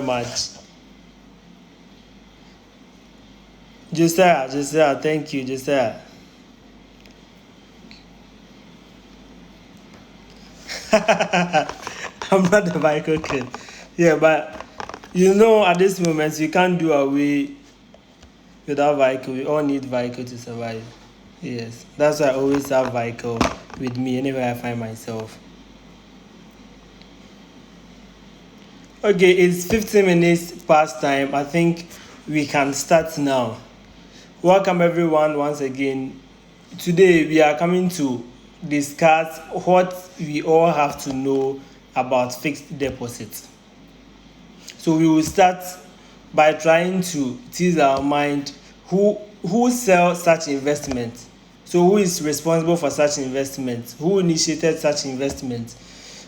much. Josiah, thank you, Josiah. I'm not the vehicle kid. Yeah, but at this moment, you can't do away without vehicle. We all need vehicle to survive. Yes, that's why I always have vehicle with me anywhere I find myself. Okay, it's 15 minutes past time. I think we can start now. Welcome everyone once again. Today we are coming to discuss what we all have to know about fixed deposits. So we will start by trying to tease our mind who sells such investment. So who is responsible for such investment? Who initiated such investment?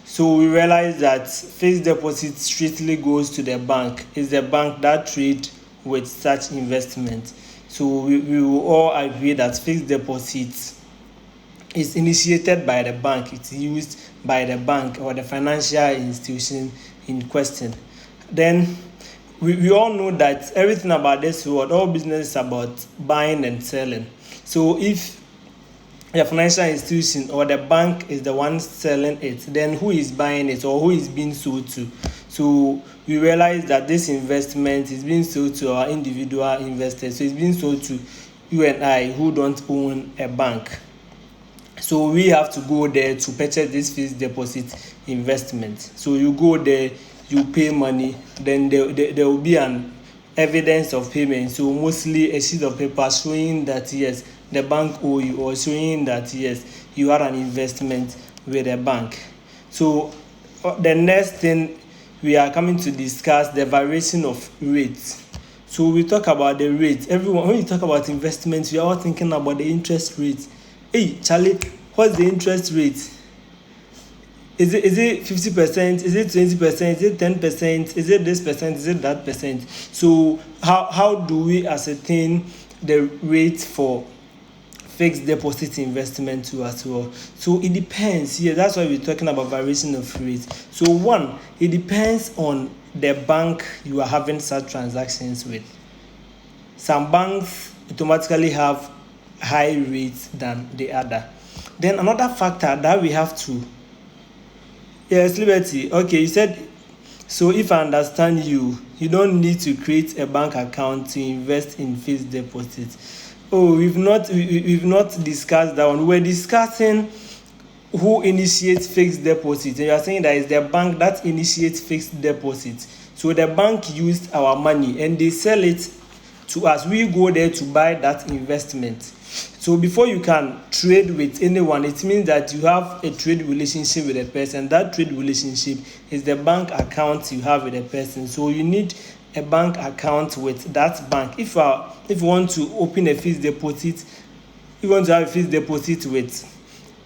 So we realize that fixed deposit strictly goes to the bank. It's the bank that trade with such investment. So we will all agree that fixed deposit is initiated by the bank. It's used by the bank or the financial institution in question. Then we all know that everything about this world, all business is about buying and selling. So if the financial institution or the bank is the one selling it, then who is buying it or who is being sold to? So we realize that this investment is being sold to our individual investors. So it's being sold to you and I who don't own a bank. So we have to go there to purchase this fixed deposit investment. So you go there, you pay money, then there will be an evidence of payment. So mostly a sheet of paper showing that yes, the bank owe you, or showing that yes, you had an investment with a bank. So the next thing we are coming to discuss the variation of rates. So we talk about the rate. Everyone, when you talk about investments, we are all thinking about the interest rate. Hey, Charlie, what's the interest rate? Is it 50%? Is it 20%? Is it 10%? Is it this percent? Is it that percent? So how do we ascertain the rate for fixed deposit investment too as well? So it depends. Yeah, that's why we're talking about variation of rates. So one, it depends on the bank you are having such transactions with. Some banks automatically have high rates than the other. Then another factor that we have to, yes, Liberty. Okay, you said, so if I understand you, you don't need to create a bank account to invest in fixed deposits. Oh, we've not discussed that one. We're discussing who initiates fixed deposits. And you are saying that it's the bank that initiates fixed deposits. So the bank used our money and they sell it to us. We go there to buy that investment. So before you can trade with anyone, it means that you have a trade relationship with a person. That trade relationship is the bank account you have with a person. So you need a bank account with that bank. If you want to open a fixed deposit, you want to have a fixed deposit with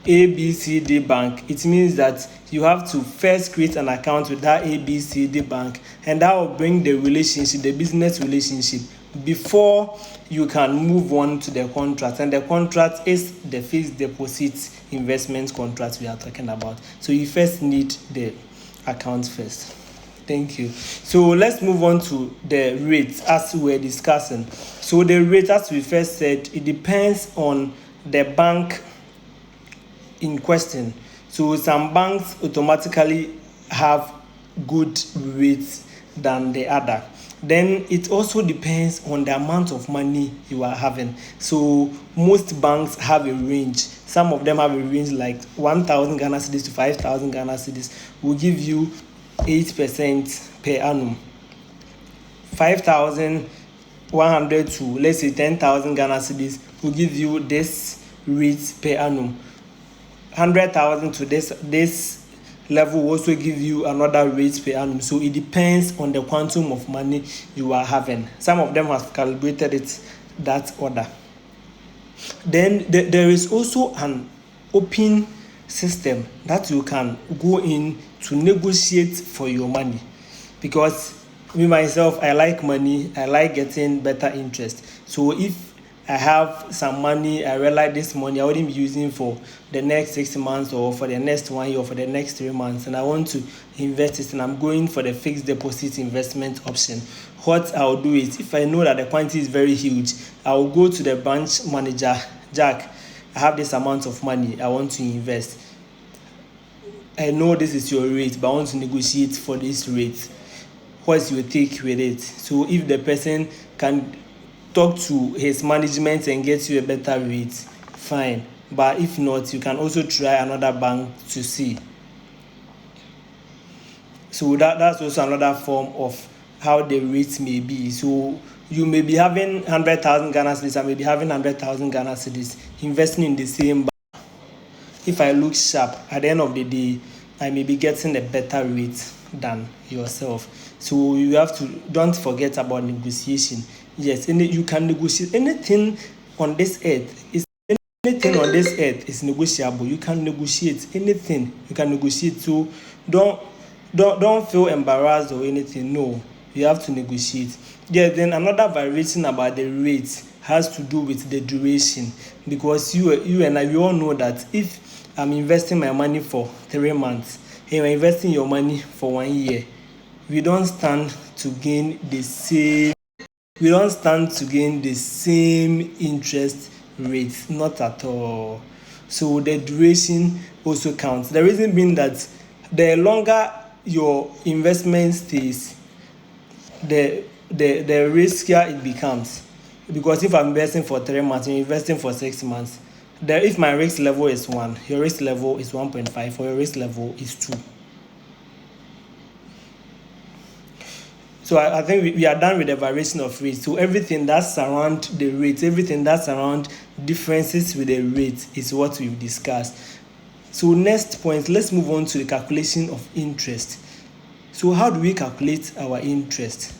ABCD bank, it means that you have to first create an account with that ABCD bank, and that will bring the relationship, the business relationship, before you can move on to the contract. And the contract is the fixed deposit investment contract we are talking about. So you first need the account first. Thank you. So let's move on to the rates as we were discussing. So the rate, as we first said, it depends on the bank in question. So some banks automatically have good rates than the other. Then it also depends on the amount of money you are having. So most banks have a range. Some of them have a range like 1,000 Ghana cedis to 5,000 Ghana cedis will give you 8% per annum. 5,100 to let's say 10,000 Ghana cedis will give you this rate per annum. 100,000 to this level will also give you another rate per annum. So it depends on the quantum of money you are having. Some of them have calibrated it that order. Then there is also an open system that you can go in to negotiate for your money. Because me myself, I like money, I like getting better interest. So if I have some money, I realize this money I wouldn't be using for the next 6 months or for the next 1 year or for the next 3 months, and I want to invest it, and I'm going for the fixed deposit investment option. What I'll do is, if I know that the quantity is very huge, I'll go to the branch manager. Jack, I have this amount of money I want to invest. I know this is your rate, but I want to negotiate for this rate. What's your take with it? So if the person can talk to his management and get you a better rate, fine. But if not, you can also try another bank to see. So that's also another form of how the rates may be. So you may be having 100,000 Ghana cedis, I may be having 100,000 Ghana cedis, investing in the same bank. If I look sharp, at the end of the day, I may be getting a better rate than yourself. So you have to, don't forget about negotiation. Yes, you can negotiate anything on this earth. Anything on this earth is negotiable. You can negotiate anything. You can negotiate. So don't feel embarrassed or anything. No, you have to negotiate. Yeah, then another variation about the rate has to do with the duration, because you and I, we all know that if I'm investing my money for 3 months and you're investing your money for 1 year, we don't stand to gain the same interest rate, not at all. So the duration also counts. The reason being that the longer your investment stays, the riskier it becomes. Because if I'm investing for 3 months, you're investing for 6 months, if my risk level is 1, your risk level is 1.5, or your risk level is 2. So I think we are done with the variation of rates. So everything that's around the rate, everything that's around differences with the rate is what we've discussed. So next point, let's move on to the calculation of interest. So how do we calculate our interest?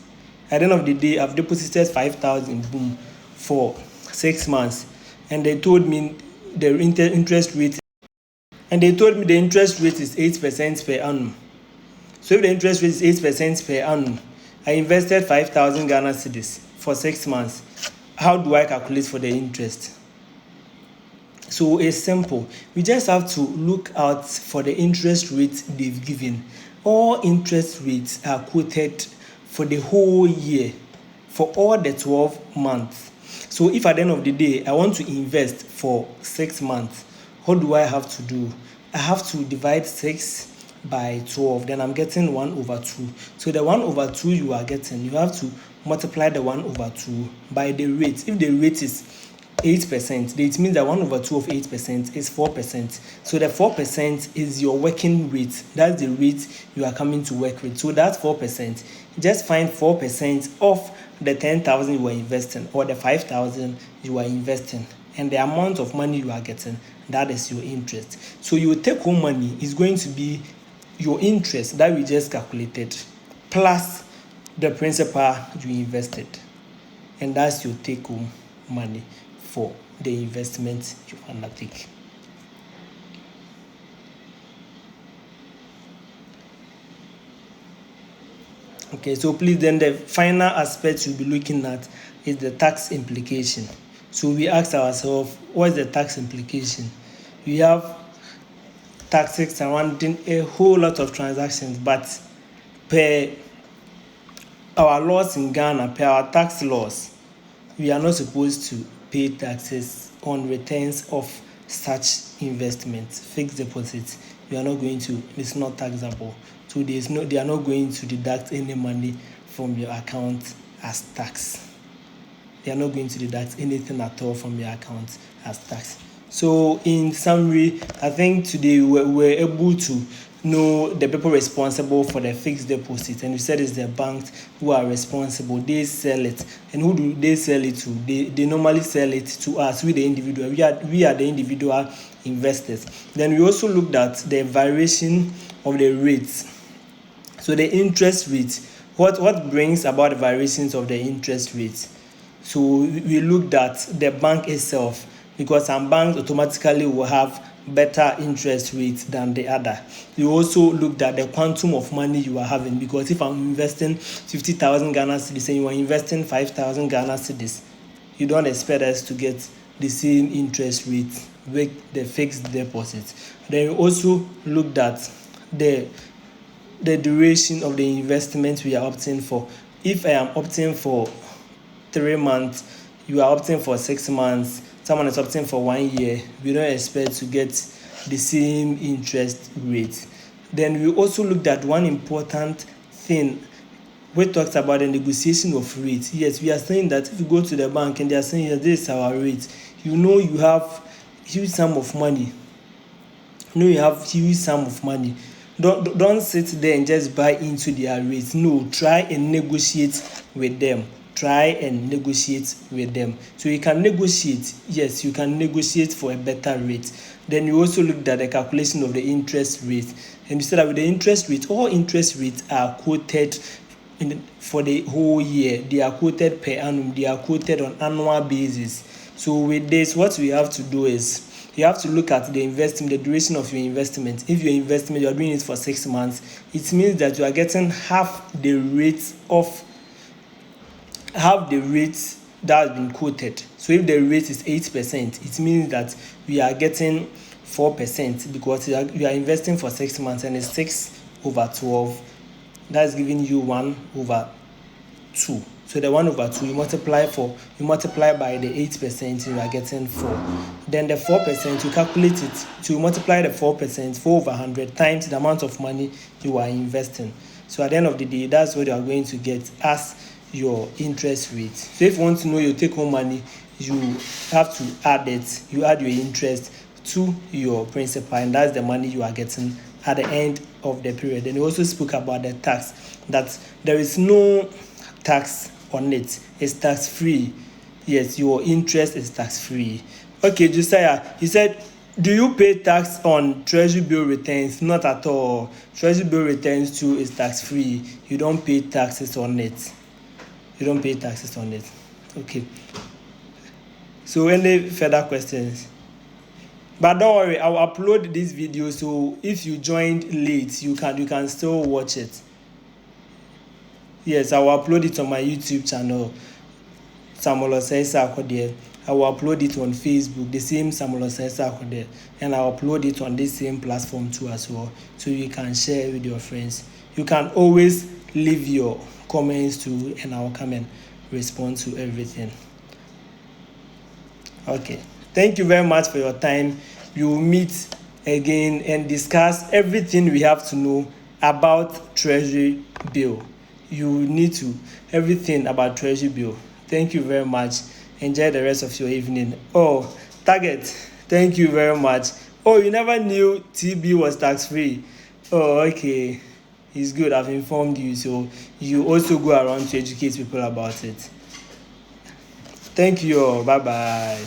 At the end of the day, I've deposited 5,000 boom for 6 months, and they told me the interest rate, and they told me the interest rate is 8% per annum. So if the interest rate is 8% per annum, I invested 5,000 Ghana cedis for 6 months. How do I calculate for the interest? So it's simple. We just have to look out for the interest rate they've given. All interest rates are quoted for the whole year, for all the 12 months. So if at the end of the day, I want to invest for 6 months, what do I have to do? I have to divide 6 by 12, then I'm getting 1/2. So the 1/2 you are getting, you have to multiply the 1/2 by the rate. If the rate is 8%, it means that 1/2 of 8% is 4%. So the 4% is your working rate. That's the rate you are coming to work with. So that's 4%. Just find 4% of the 10,000 you are investing, or the 5,000 you are investing, and the amount of money you are getting, that is your interest. So your take home money is going to be your interest that we just calculated plus the principal you invested, and that's your take home money for the investment you undertake. Okay, so please, then the final aspect you'll be looking at is the tax implication. So we ask ourselves, what is the tax implication? We have taxes surrounding a whole lot of transactions, but per our laws in Ghana, per our tax laws, we are not supposed to pay taxes on returns of such investments, fixed deposits. We are not going to, it's not taxable. So they are not going to deduct any money from your account as tax. They are not going to deduct anything at all from your account as tax. So in summary, I think today we were able to know the people responsible for the fixed deposit, and we said it's the banks who are responsible. They sell it, and who do they sell it to? They normally sell it to us, we the individual. We are the individual investors. Then we also looked at the variation of the rates. So the interest rate, what brings about the variations of the interest rates? So we looked at the bank itself, because some banks automatically will have better interest rates than the other. You also looked at the quantum of money you are having, because if I'm investing 50,000 Ghana cedis and you are investing 5,000 Ghana cedis, you don't expect us to get the same interest rate with the fixed deposit. Then we also looked at the duration of the investment we are opting for. If I am opting for 3 months, you are opting for 6 months, someone is opting for 1 year, we don't expect to get the same interest rate. Then we also looked at one important thing. We talked about the negotiation of rates. Yes, we are saying that if you go to the bank and they are saying, yes, this is our rate, you have huge sum of money. Don't sit there and just buy into their rates. No, try and negotiate with them. So you can negotiate. Yes, you can negotiate for a better rate. Then you also looked at the calculation of the interest rate, and you said that with the interest rate, all interest rates are quoted for the whole year. They are quoted per annum. They are quoted on annual basis. So with this, what we have to do is you have to look at the duration of your investment. If your investment, you are doing it for 6 months, it means that you are getting half the rate that has been quoted. So if the rate is 8%, it means that we are getting 4% because you are investing for 6 months, and it's 6/12. That's giving you 1/2. So the 1/2 you multiply by the 8%, you are getting 4. Then the 4%, you calculate it to multiply the 4%, 4/100 times the amount of money you are investing. So at the end of the day, that's what you are going to get as your interest rate. So if you want to know your take-home money, you have to add it. You add your interest to your principal, and that's the money you are getting at the end of the period. And we also spoke about the tax, that there is no tax on it. It's tax-free. Yes, your interest is tax-free. Okay, Josiah, you said, do you pay tax on treasury bill returns? Not at all. Treasury bill returns too is tax-free. You don't pay taxes on it. Okay. So any further questions? But don't worry, I will upload this video, so if you joined late, you can still watch it. Yes, I will upload it on my YouTube channel, Samuel Osei-Sarkodie. I will upload it on Facebook, the same Samuel Osei-Sarkodie, and I will upload it on this same platform too as well, so you can share with your friends. You can always leave your comments too, and I will come and respond to everything. Okay, thank you very much for your time. We will meet again and discuss everything we have to know about treasury bill. You need to everything about treasury bill. Thank you very much. Enjoy the rest of your evening. Oh, Target, thank you very much. Oh, you never knew TB was tax-free. Oh, okay. It's good. I've informed you, so you also go around to educate people about it. Thank you all. Bye-bye.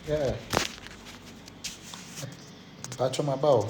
Yeah. Patrol my bow.